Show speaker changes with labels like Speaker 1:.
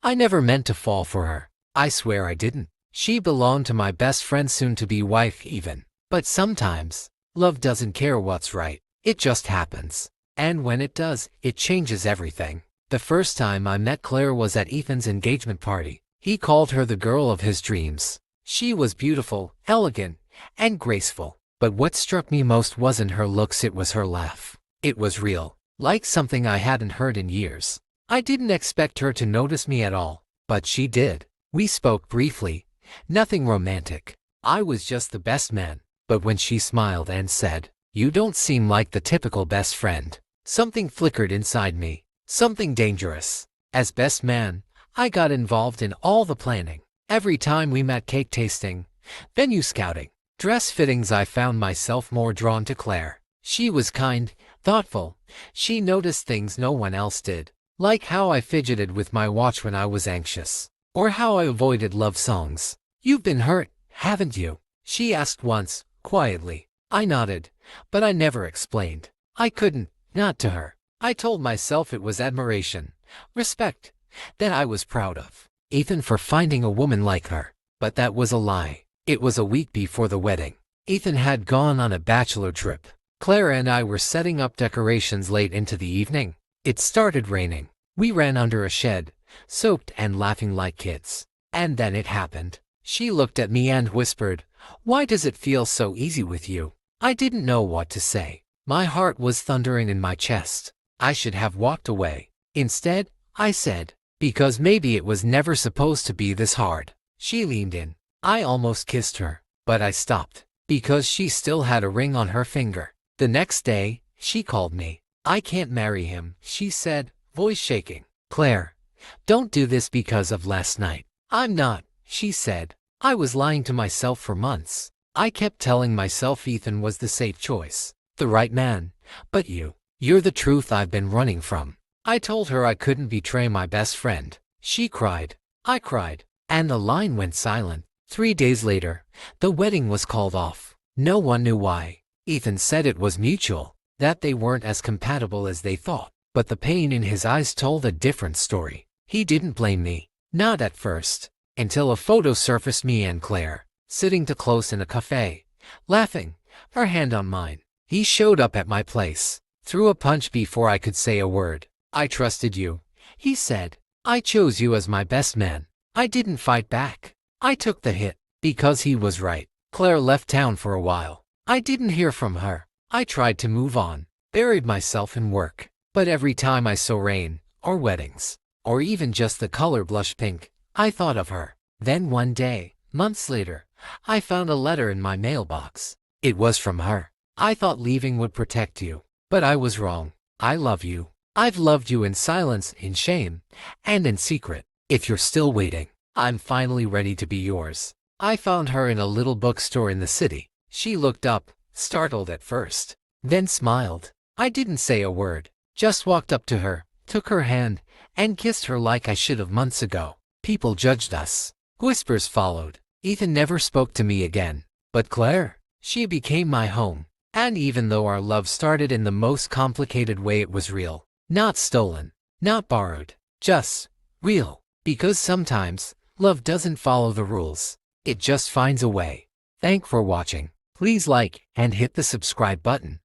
Speaker 1: I never meant to fall for her. I swear I didn't. She belonged to my best friend's soon-to-be wife even. But sometimes, love doesn't care what's right. It just happens. And when it does, it changes everything. The first time I met Claire was at Ethan's engagement party. He called her the girl of his dreams. She was beautiful, elegant, and graceful. But what struck me most wasn't her looks, it was her laugh. It was real, like something I hadn't heard in years. I didn't expect her to notice me at all, but she did. We spoke briefly, nothing romantic. I was just the best man. But when she smiled and said, "You don't seem like the typical best friend," something flickered inside me, something dangerous. As best man, I got involved in all the planning. Every time we met, cake tasting, venue scouting, dress fittings, I found myself more drawn to Claire. She was kind, thoughtful. She noticed things no one else did, like how I fidgeted with my watch when I was anxious, or how I avoided love songs. "You've been hurt, haven't you?" she asked once, quietly. I nodded, but I never explained. I couldn't, not to her. I told myself it was admiration, respect, that I was proud of Ethan for finding a woman like her. But that was a lie. It was a week before the wedding. Ethan had gone on a bachelor trip. Claire and I were setting up decorations late into the evening. It started raining. We ran under a shed, soaked and laughing like kids. And then it happened. She looked at me and whispered, "Why does it feel so easy with you?" I didn't know what to say. My heart was thundering in my chest. I should have walked away. Instead, I said, "Because maybe it was never supposed to be this hard." She leaned in. I almost kissed her, but I stopped, because she still had a ring on her finger. The next day, she called me. "I can't marry him," she said, voice shaking. "Claire, don't do this because of last night." "I'm not," she said. I was lying to myself for months. I kept telling myself Ethan was the safe choice, the right man. But you're the truth I've been running from. I told her I couldn't betray my best friend. She cried. I cried. And the line went silent. 3 days later, the wedding was called off. No one knew why. Ethan said it was mutual, that they weren't as compatible as they thought. But the pain in his eyes told a different story. He didn't blame me. Not at first. Until a photo surfaced, me and Claire, sitting too close in a cafe, laughing, her hand on mine. He showed up at my place, threw a punch before I could say a word. "I trusted you," he said. "I chose you as my best man." I didn't fight back. I took the hit, because he was right. Claire left town for a while. I didn't hear from her. I tried to move on, buried myself in work. But every time I saw rain, or weddings, or even just the color blush pink, I thought of her. Then one day, months later, I found a letter in my mailbox. It was from her. "I thought leaving would protect you, but I was wrong. I love you. I've loved you in silence, in shame, and in secret. If you're still waiting, I'm finally ready to be yours." I found her in a little bookstore in the city. She looked up, startled at first, then smiled. I didn't say a word, just walked up to her, took her hand, and kissed her like I should have months ago. People judged us. Whispers followed. Ethan never spoke to me again. But Claire, she became my home. And even though our love started in the most complicated way, it was real. Not stolen, not borrowed, just real. Because sometimes, love doesn't follow the rules. It just finds a way. Thanks for watching. Please like and hit the subscribe button.